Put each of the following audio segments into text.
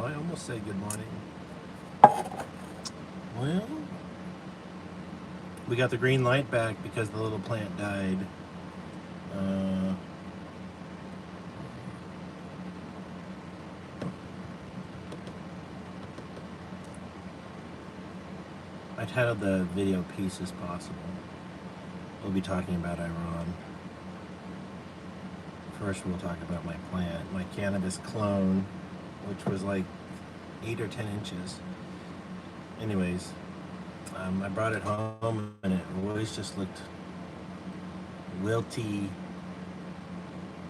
I almost said good morning. Well, we got the green light back because the little plant died. I'd had the video piece as possible. We'll be talking about Iran. First, we'll talk about my plant, my cannabis clone, which was like 8 or 10 inches. Anyways, I brought it home and it always just looked wilty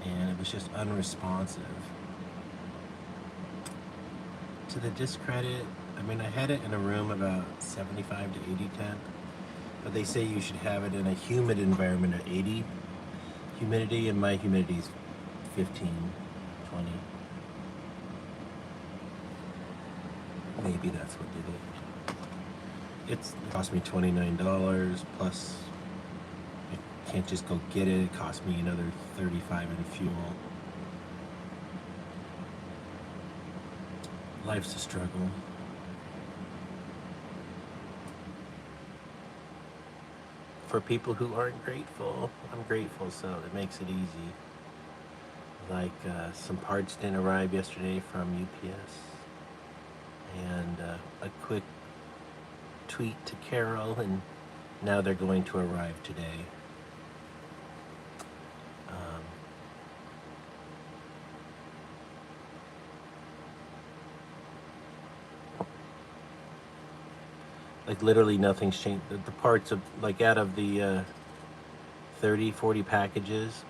and it was just unresponsive. To the discredit, I mean, I had it in a room about 75 to 80 temp, but they say you should have it in a humid environment at 80 humidity, and my humidity is 15, 20. Maybe that's what did it. It cost me $29 plus I can't just go get it. It cost me another $35 in fuel. Life's a struggle. For people who aren't grateful, I'm grateful, so it makes it easy. Like some parts didn't arrive yesterday from UPS, and a quick tweet to Carol, and now they're going to arrive today. Like literally nothing's changed. The parts of, like, out of the 30, 40 packages,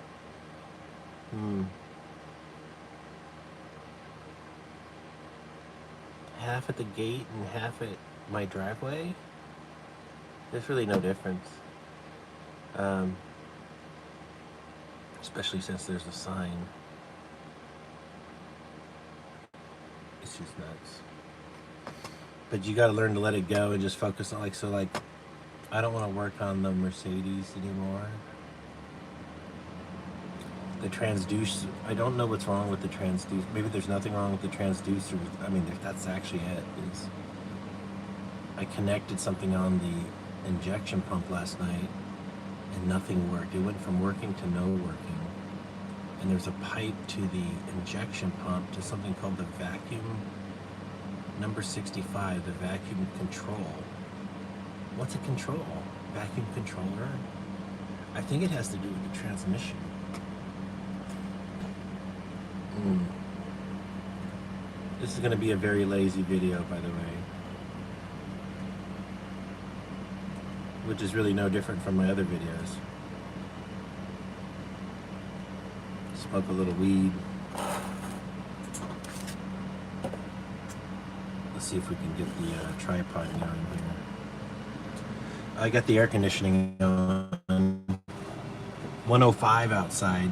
half at the gate and half at my driveway. There's really no difference. Especially since there's a sign. It's just nuts. But you got to learn to let it go and just focus on, like, so, like, I don't want to work on the Mercedes anymore. The transducer, I don't know what's wrong with the transducer. Maybe there's nothing wrong with the transducer. I mean, that's actually it. Is I connected something on the injection pump last night and nothing worked. It went from working to no working. And there's a pipe to the injection pump to something called the vacuum. Number 65, the vacuum control. What's a control? Vacuum controller? I think it has to do with the transmission. This is going to be a very lazy video, by the way. Which is really no different from my other videos. Smoke a little weed. Let's see if we can get the tripod going here. I got the air conditioning on. 105 outside.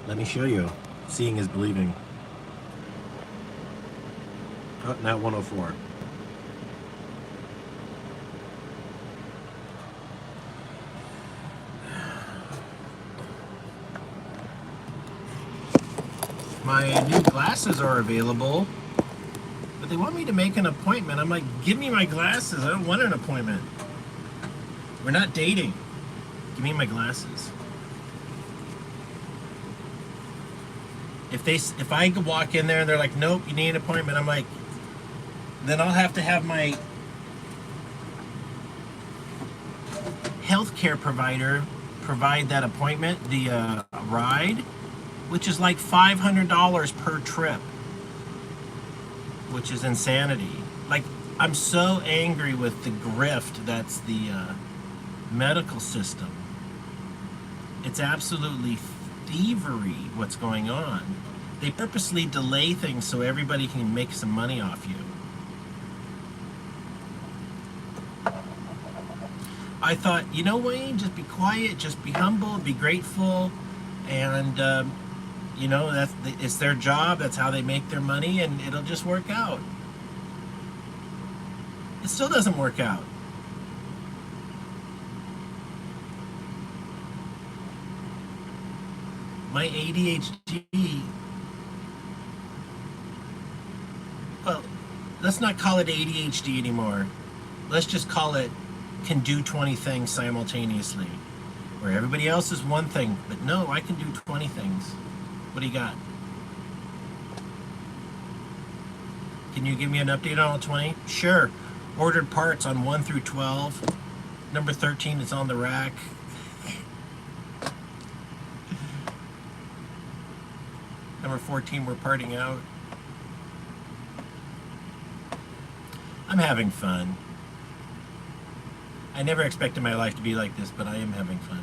Let me show you. Seeing is believing. Oh, now 104. My new glasses are available. But they want me to make an appointment. I'm like, give me my glasses. I don't want an appointment. We're not dating. Give me my glasses. If I walk in there and they're like, nope, you need an appointment, I'm like, then I'll have to have my healthcare provider provide that appointment, the ride, which is like $500 per trip. Which is insanity. Like, I'm so angry with the grift that's the medical system. It's absolutely thievery what's going on. They purposely delay things so everybody can make some money off you. I thought, you know, Wayne, just be quiet, just be humble, be grateful, and you know, it's their job, that's how they make their money, and it'll just work out. It still doesn't work out. My ADHD Well, let's not call it ADHD anymore. Let's just call it can do 20 things simultaneously. Where everybody else is one thing, but no, I can do 20 things. What do you got? Can you give me an update on all 20? Sure. Ordered parts on 1 through 12. Number 13 is on the rack. Number 14, we're parting out. I'm having fun. I never expected my life to be like this, but I am having fun.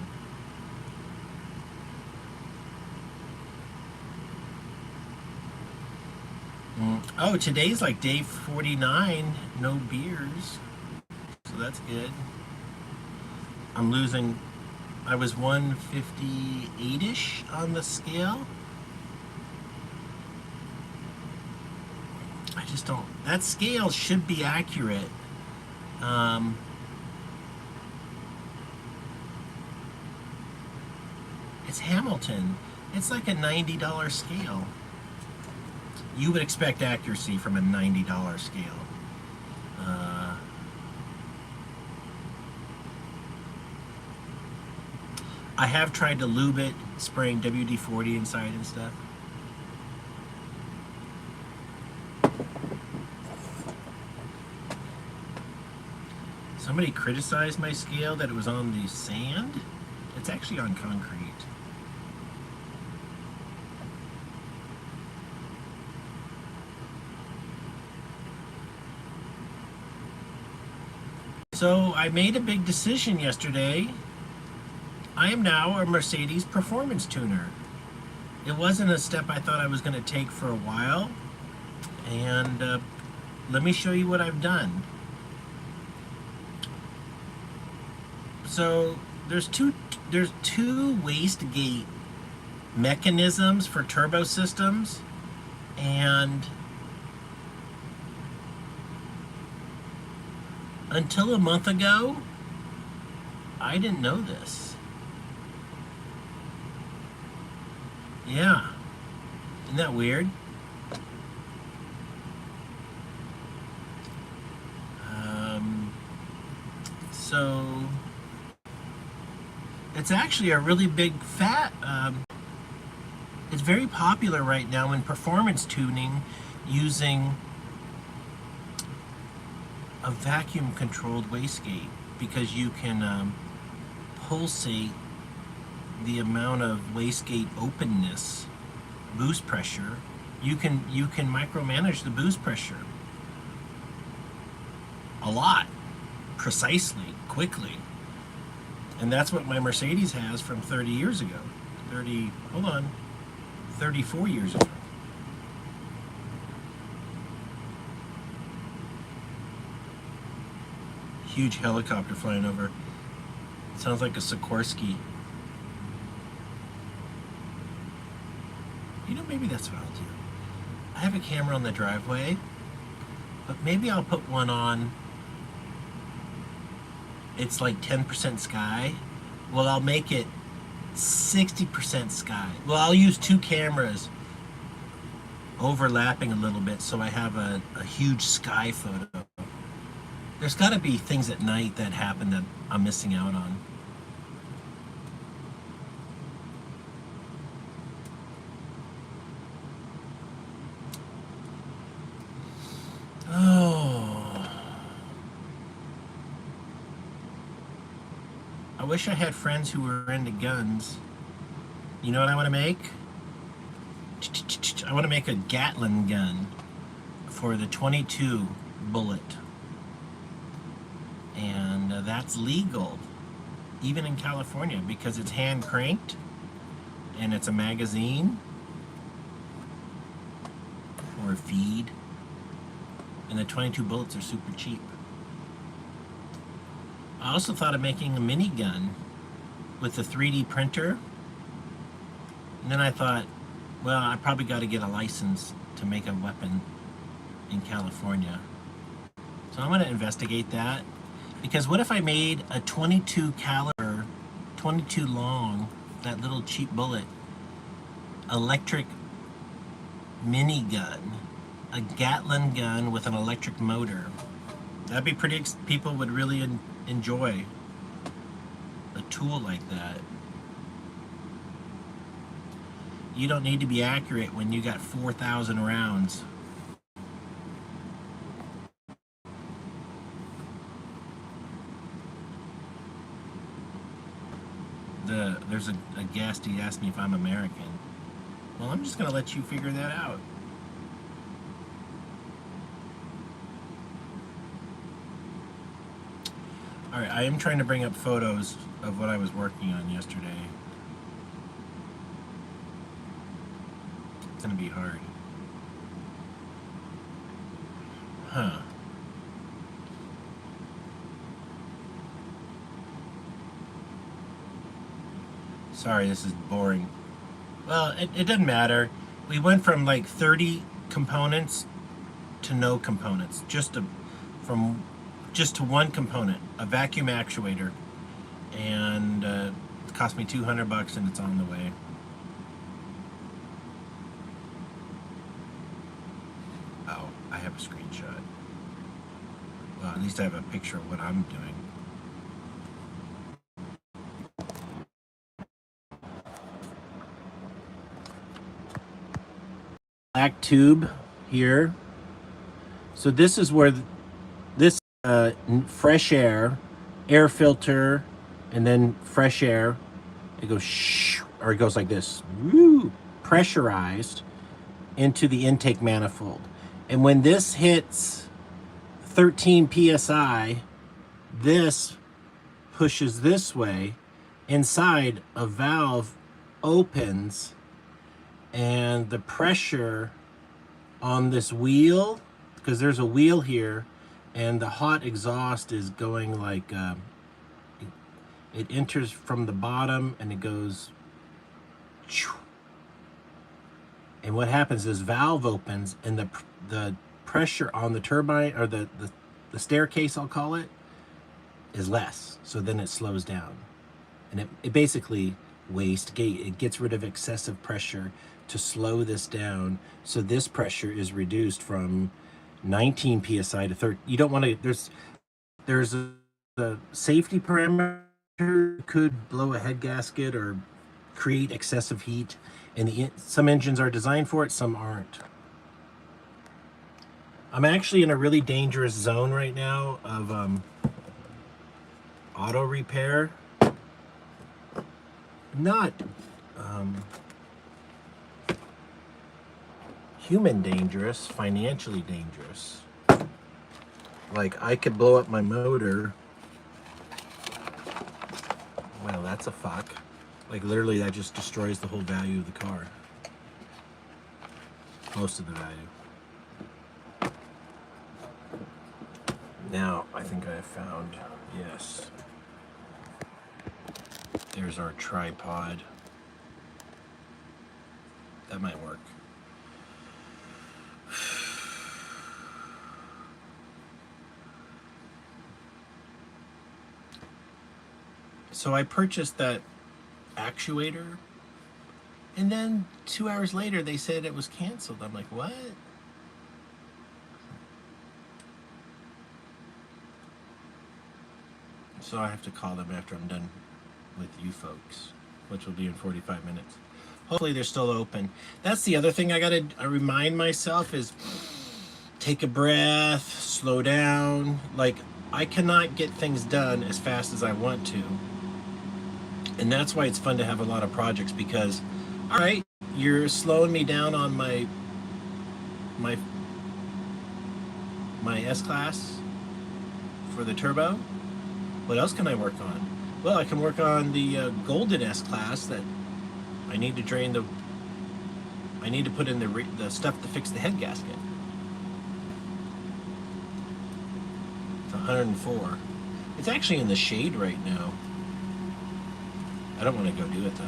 Oh, today's like day 49, no beers. So that's good. I'm losing, I was 158-ish on the scale. I just don't, that scale should be accurate. It's Hamilton. It's like a $90 scale. You would expect accuracy from a $90 scale. I have tried to lube it, spraying WD-40 inside and stuff. Somebody criticized my scale that it was on the sand. It's actually on concrete. So I made a big decision yesterday. I am now a Mercedes performance tuner. It wasn't a step I thought I was going to take for a while. And let me show you what I've done. So there's two wastegate mechanisms for turbo systems, and until a month ago, I didn't know this. Yeah, isn't that weird? So it's actually a really big fat, it's very popular right now in performance tuning using a vacuum controlled wastegate, because you can pulsate the amount of wastegate openness, boost pressure. You can micromanage the boost pressure a lot, precisely, quickly. And that's what my Mercedes has from 30 years ago. 34 years ago. Huge helicopter flying over. Sounds like a Sikorsky. You know, maybe that's what I'll do. I have a camera on the driveway, but maybe I'll put one on. It's like 10% sky. Well, I'll make it 60% sky. Well, I'll use two cameras overlapping a little bit so I have a huge sky photo. There's got to be things at night that happen that I'm missing out on. Oh. I wish I had friends who were into guns. You know what I want to make? I want to make a Gatling gun for the .22 bullet. And that's legal, even in California, because it's hand cranked and it's a magazine or a feed. And the .22 bullets are super cheap. I also thought of making a minigun with a 3D printer. And then I thought, well, I probably got to get a license to make a weapon in California. So I'm going to investigate that. Because what if I made a .22 caliber, .22 long, that little cheap bullet, electric minigun a Gatlin gun with an electric motor. That'd be pretty. People would really enjoy a tool like that. You don't need to be accurate when you got 4,000 rounds. There's a guest, he asked me if I'm American. Well, I'm just going to let you figure that out. All right, I am trying to bring up photos of what I was working on yesterday. It's going to be hard. Huh. Sorry, this is boring. Well, it doesn't matter. We went from like 30 components to no components, just to one component, a vacuum actuator, and it cost me $200 and it's on the way. Oh, I have a screenshot. Well, at least I have a picture of what I'm doing. Black tube here. So this is where this fresh air filter, and then fresh air, it goes shh, or it goes like this, woo, pressurized into the intake manifold. And when this hits 13 psi, this pushes this way. Inside, a valve opens, and the pressure on this wheel, because there's a wheel here, and the hot exhaust is going like, it enters from the bottom and it goes, and what happens is valve opens, and the pressure on the turbine, or the staircase, I'll call it, is less. So then it slows down, and it basically it gets rid of excessive pressure to slow this down. So this pressure is reduced from 19 psi to 30. You don't want to, there's a safety parameter, could blow a head gasket or create excessive heat, and some engines are designed for it, some aren't. I'm actually in a really dangerous zone right now of auto repair. Not human dangerous, financially dangerous. Like, I could blow up my motor. Well, that's a fuck. Like, literally, that just destroys the whole value of the car. Most of the value. Now, I think I have found, yes. There's our tripod. That might work. So I purchased that actuator, and then 2 hours later they said it was canceled. I'm like, what? So I have to call them after I'm done with you folks, which will be in 45 minutes. Hopefully they're still open. That's the other thing I gotta remind myself is take a breath, slow down. Like, I cannot get things done as fast as I want to. And that's why it's fun to have a lot of projects, because, all right, you're slowing me down on my S-Class for the turbo. What else can I work on? Well, I can work on the golden S-Class that I need to drain I need to put in the stuff to fix the head gasket. It's 104. It's actually in the shade right now. I don't want to go do it though.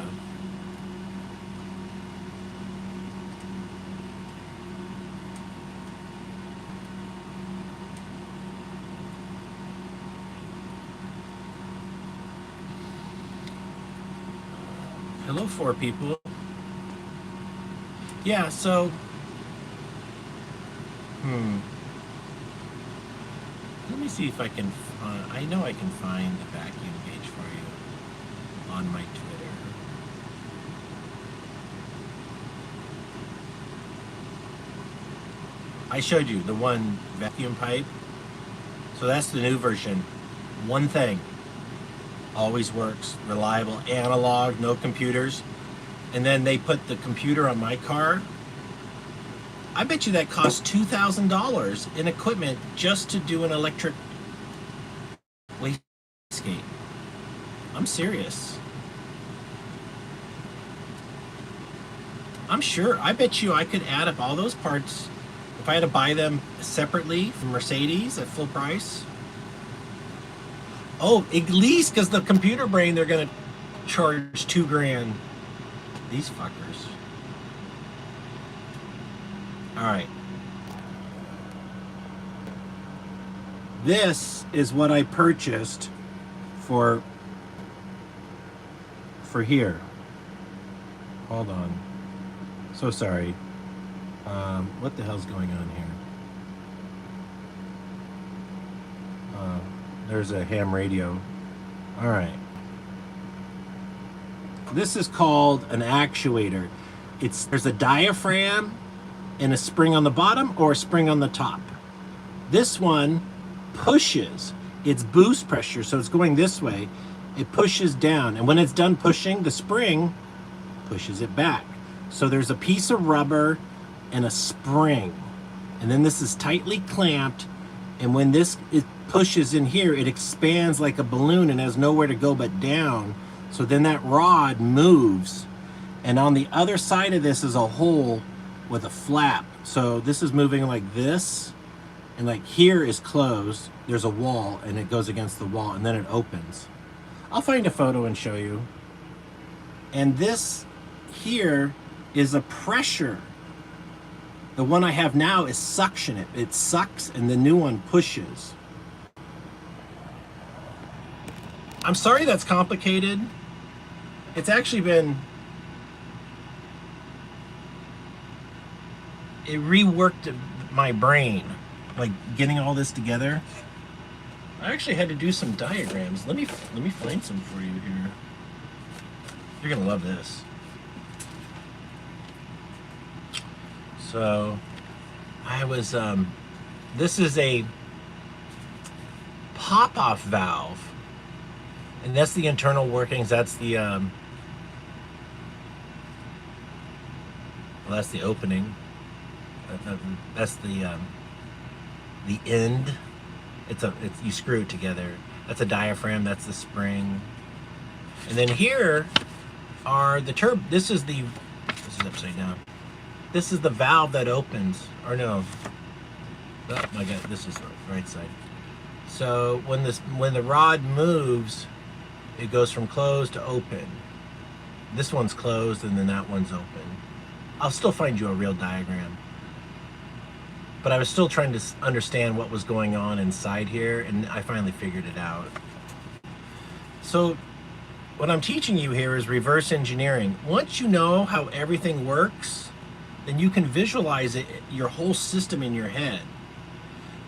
Hello, 4 people. Yeah, so Let me see if I can. I know I can find the vacuum gauge for you on my Twitter. I showed you the one vacuum pipe. So that's the new version. One thing. Always works. Reliable. Analog. No computers. And then they put the computer on my car. I bet you that cost $2,000 in equipment just to do an electric wastegate. I'm serious. I'm sure. I bet you I could add up all those parts if I had to buy them separately from Mercedes at full price. Oh, at least because the computer brain, they're going to charge $2,000. These fuckers. All right. This is what I purchased for here. Hold on. So sorry. What the hell's going on here? There's a ham radio. All right. This is called an actuator. There's a diaphragm and a spring on the bottom or a spring on the top. This one pushes. It's boost pressure, so it's going this way. It pushes down, and when it's done pushing, the spring pushes it back. So there's a piece of rubber and a spring, and then this is tightly clamped, and when it pushes in here, it expands like a balloon and has nowhere to go but down. So then that rod moves, and on the other side of this is a hole with a flap. So this is moving like this, and like here is closed. There's a wall, and it goes against the wall, and then it opens. I'll find a photo and show you. And this here is a pressure. The one I have now is suction. It sucks, and the new one pushes. I'm sorry that's complicated. It's actually been... It reworked my brain, like getting all this together. I actually had to do some diagrams. Let me find some for you here. You're gonna love this. So I was this is a pop-off valve, and that's the internal workings. That's the well, that's the opening. That's the end. It's you screw it together. That's a diaphragm. That's the spring. And then here are the This is upside down. This is the valve that opens. Or no. Oh my God. This is the right side. So when the rod moves, it goes from closed to open. This one's closed, and then that one's open. I'll still find you a real diagram. But I was still trying to understand what was going on inside here, and I finally figured it out. So what I'm teaching you here is reverse engineering. Once you know how everything works, then you can visualize it, your whole system in your head.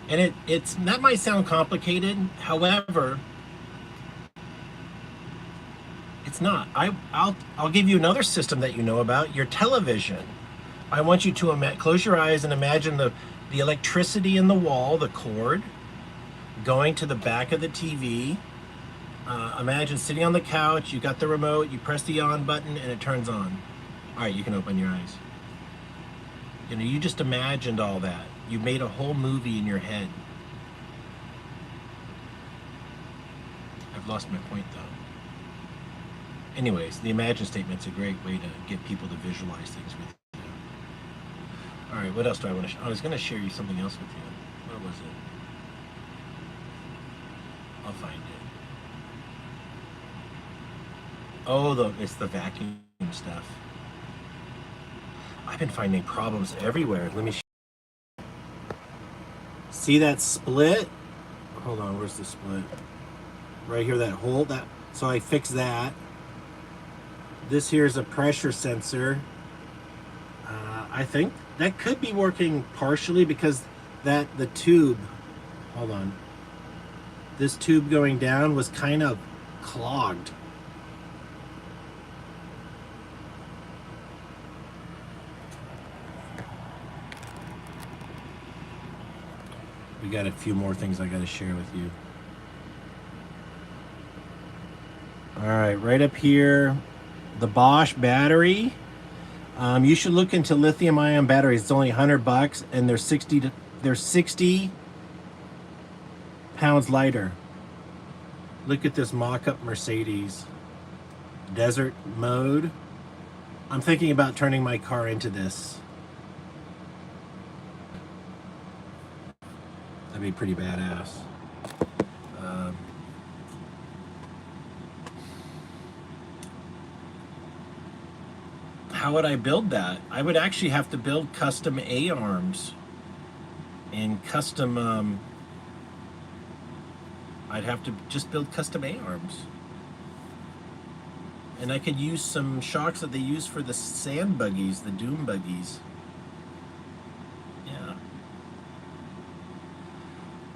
And that might sound complicated, however, it's not. I'll give you another system that you know about, your television. I want you to close your eyes and imagine the electricity in the wall, the cord, going to the back of the TV. Imagine sitting on the couch, you got the remote, you press the on button, and it turns on. All right, you can open your eyes. You know, you just imagined all that. You made a whole movie in your head. I've lost my point, though. Anyways, the imagine statement's a great way to get people to visualize things with you. All right, what else do I want to I was going to share you something else with you. What was it? I'll find it. Oh, it's the vacuum stuff. I've been finding problems everywhere. Let me see that split? Hold on, where's the split? Right here, that hole. So I fixed that. This here is a pressure sensor. I think that could be working partially because that the tube, hold on, this tube going down was kind of clogged. We got a few more things I got to share with you. All right, right up here, the Bosch battery. You should look into lithium-ion batteries. It's only $100, and they're 60 pounds lighter. Look at this mock-up Mercedes. Desert mode. I'm thinking about turning my car into this. That'd be pretty badass. How would I build that? I would actually have to build custom A-arms and custom, I'd have to just build custom A-arms. And I could use some shocks that they use for the sand buggies, the doom buggies. Yeah.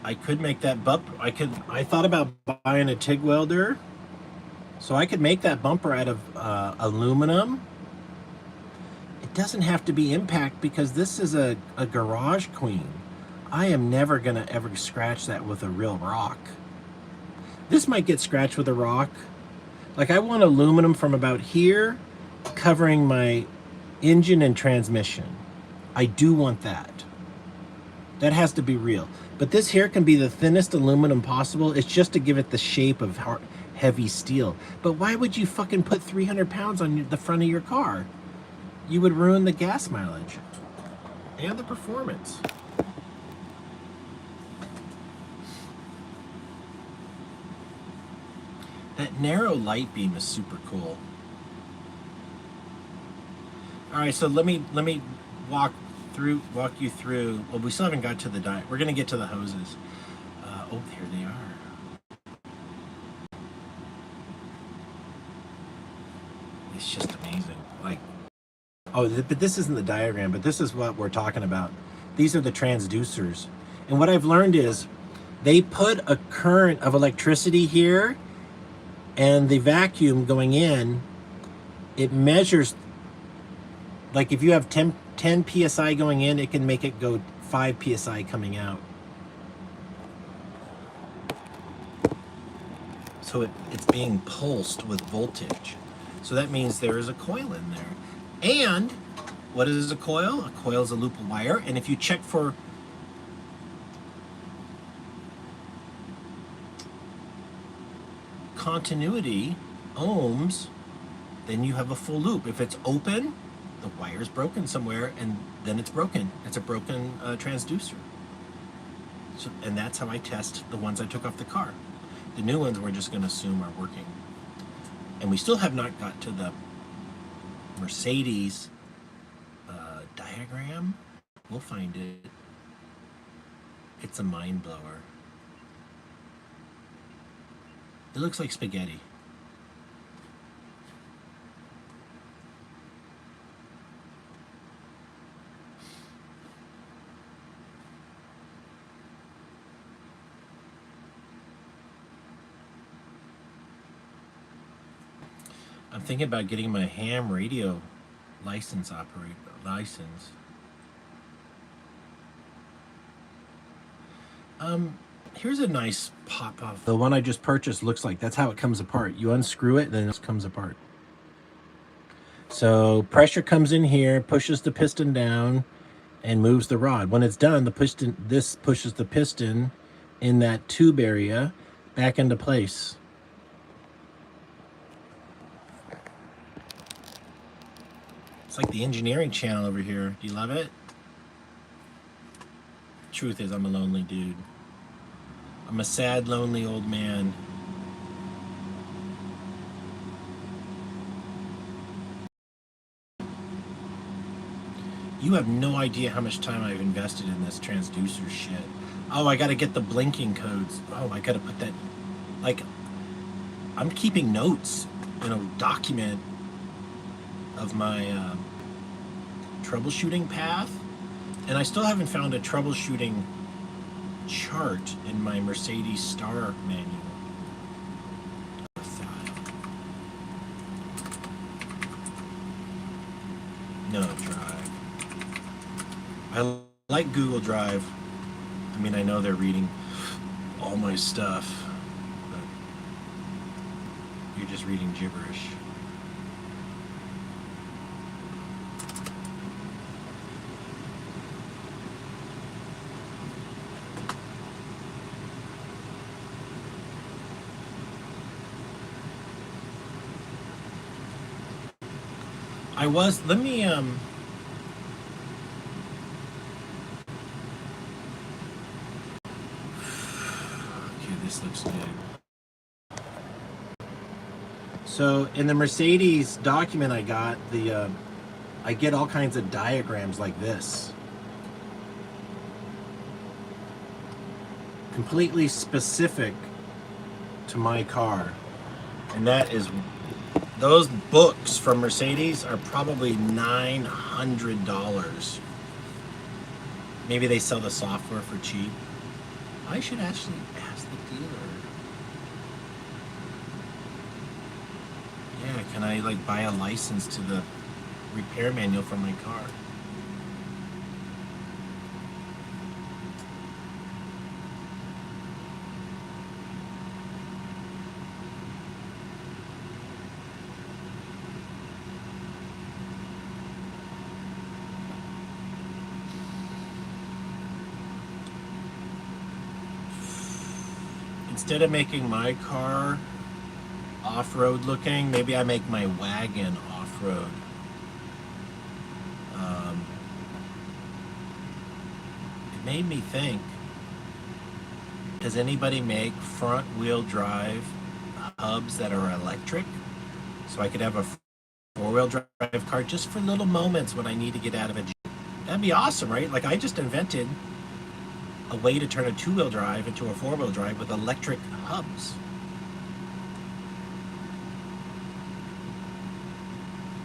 I could make that bumper. I thought about buying a TIG welder, so I could make that bumper out of aluminum. It doesn't have to be impact because this is a garage queen. I am never gonna ever scratch that with a real rock. This might get scratched with a rock. Like, I want aluminum from about here covering my engine and transmission. I do want that. That has to be real. But this here can be the thinnest aluminum possible. It's just to give it the shape of heavy steel. But why would you fucking put 300 pounds on the front of your car? You would ruin the gas mileage and the performance. That narrow light beam is super cool. All right, so let me walk you through. Well, we still haven't got to the diet. We're gonna get to the hoses. Oh, here they are. It's just amazing. Like, oh, but this isn't the diagram, but this is what we're talking about. These are the transducers. And what I've learned is they put a current of electricity here, and the vacuum going in, it measures, like if you have 10 PSI going in, it can make it go 5 PSI coming out. So it's being pulsed with voltage. So that means there is a coil in there. And what is a coil? A coil is a loop of wire. And if you check for continuity, ohms, then you have a full loop. If it's open, the wire's broken somewhere, and then it's broken. It's a broken transducer. So, and that's how I test the ones I took off the car. The new ones we're just going to assume are working. And we still have not got to the Mercedes diagram. We'll find it. It's a mind blower. It looks like spaghetti. I'm thinking about getting my ham radio license. Here's a nice pop-off. The one I just purchased looks like that's how it comes apart. You unscrew it, then it comes apart. So pressure comes in here, pushes the piston down, and moves the rod. When it's done, this pushes the piston in that tube area back into place. It's like the engineering channel over here. Do you love it? Truth is, I'm a lonely dude. I'm a sad, lonely old man. You have no idea how much time I've invested in this transducer shit. Oh, I gotta get the blinking codes. Oh, I gotta put that, like, I'm keeping notes in a document of my troubleshooting path. And I still haven't found a troubleshooting chart in my Mercedes Star manual. No, Drive. I like Google Drive. I mean, I know they're reading all my stuff, but you're just reading gibberish. Let me, okay, this looks good. So in the Mercedes document I got, I get all kinds of diagrams like this. Completely specific to my car. And those books from Mercedes are probably $900. Maybe they sell the software for cheap. I should actually ask the dealer. Yeah, can I like buy a license to the repair manual for my car? Instead of making my car off-road looking, maybe I make my wagon off-road. It made me think, does anybody make front-wheel drive hubs that are electric? So I could have a four-wheel drive car just for little moments when I need to get out of a Jeep. That'd be awesome, right? Like I just invented a way to turn a two-wheel drive into a four-wheel drive with electric hubs.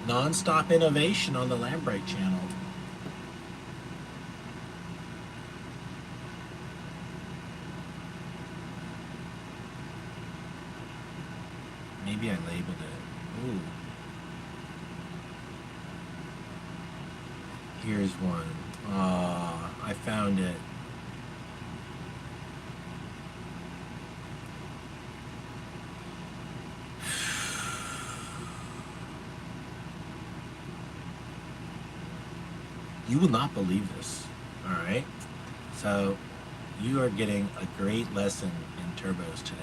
Non-stop innovation on the Lambright channel. Maybe I labeled it. Ooh. Here's one. Ah, I found it. You will not believe this. All right. So you are getting a great lesson in turbos today.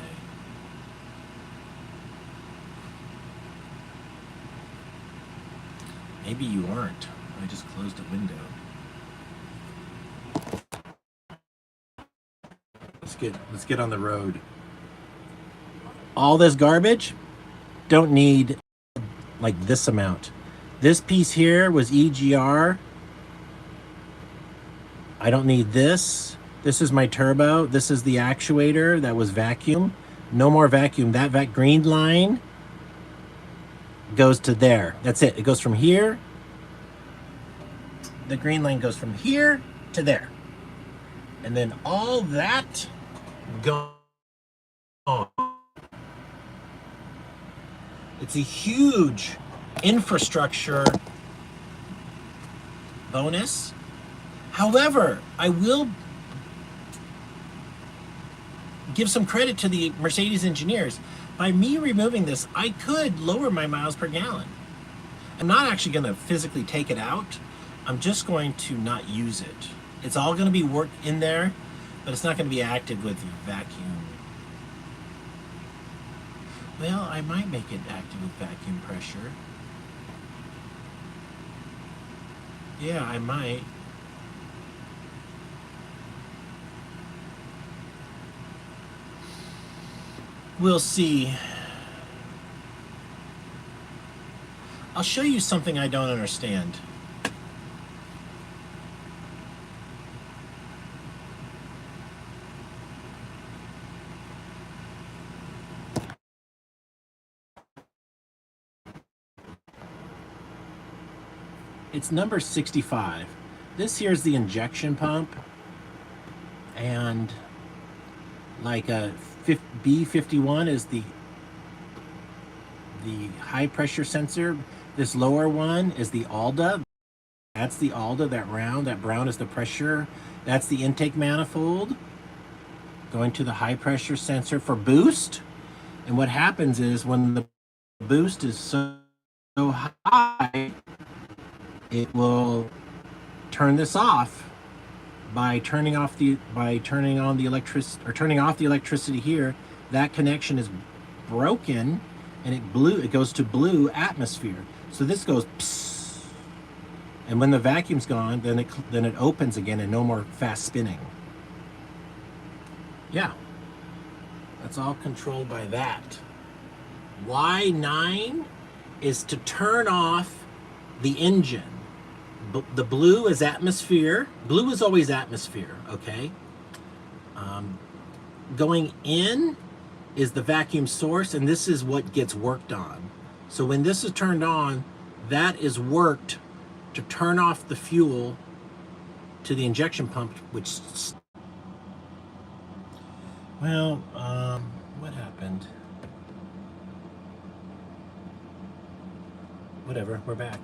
Maybe you aren't. I just closed a window. Let's get on the road. All this garbage don't need like this amount. This piece here was EGR. I don't need this. This is my turbo. This is the actuator that was vacuum. No more vacuum. That green line goes to there. That's it. It goes from here. The green line goes from here to there. And then all that gone. It's a huge infrastructure bonus. However, I will give some credit to the Mercedes engineers. By me removing this, I could lower my miles per gallon. I'm not actually going to physically take it out. I'm just going to not use it. It's all going to be worked in there, but it's not going to be active with vacuum. Well, I might make it active with vacuum pressure. Yeah, I might. We'll see. I'll show you something I don't understand. It's number 65. This here is the injection pump, and like a B51 is the high pressure sensor. This lower one is the ALDA. That's the ALDA, that brown is the pressure. That's the intake manifold going to the high pressure sensor for boost. And what happens is when the boost is so high, it will turn this off by turning off the electricity here. That connection is broken, and it goes to blue atmosphere. So this goes psst, and when the vacuum's gone, then it opens again and no more fast spinning. Yeah, that's all controlled by that. Y9 is to turn off the engine. The blue is atmosphere. Blue is always atmosphere, okay? Going in is the vacuum source, and this is what gets worked on. So when this is turned on, that is worked to turn off the fuel to the injection pump, which... Well, what happened? Whatever, we're back.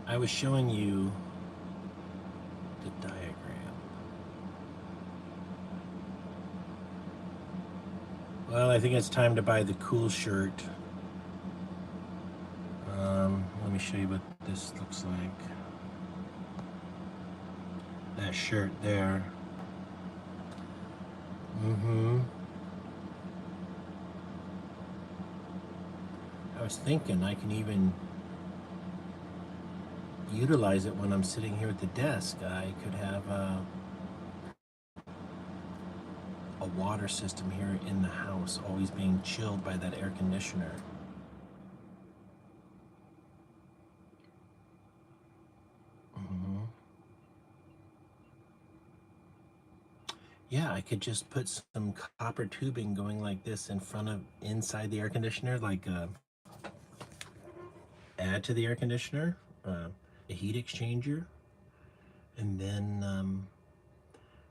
I was showing you the diagram. Well, I think it's time to buy the cool shirt. Let me show you what this looks like. That shirt there. I was thinking I can even utilize it when I'm sitting here at the desk. I could have a water system here in the house, always being chilled by that air conditioner. Yeah, I could just put some copper tubing going like this inside the air conditioner, like add to the air conditioner, a heat exchanger, and then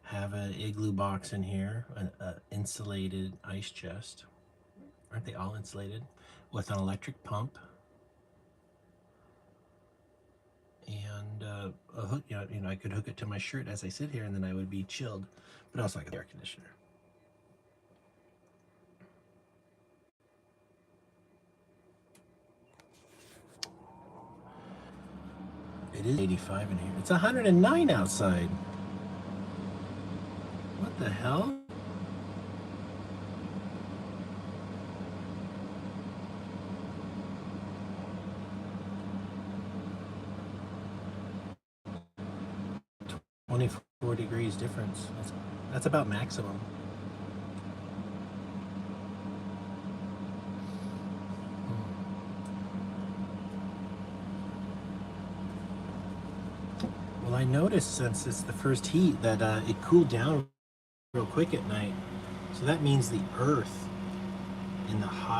have an igloo box in here, an insulated ice chest. Aren't they all insulated? With an electric pump. And a hook, I could hook it to my shirt as I sit here, and then I would be chilled. But also like an air conditioner. It is 85 in here. It's 109 outside. What the hell? $24 degrees difference. That's about maximum. Well, I noticed since it's the first heat that it cooled down real quick at night. So that means the earth in the hot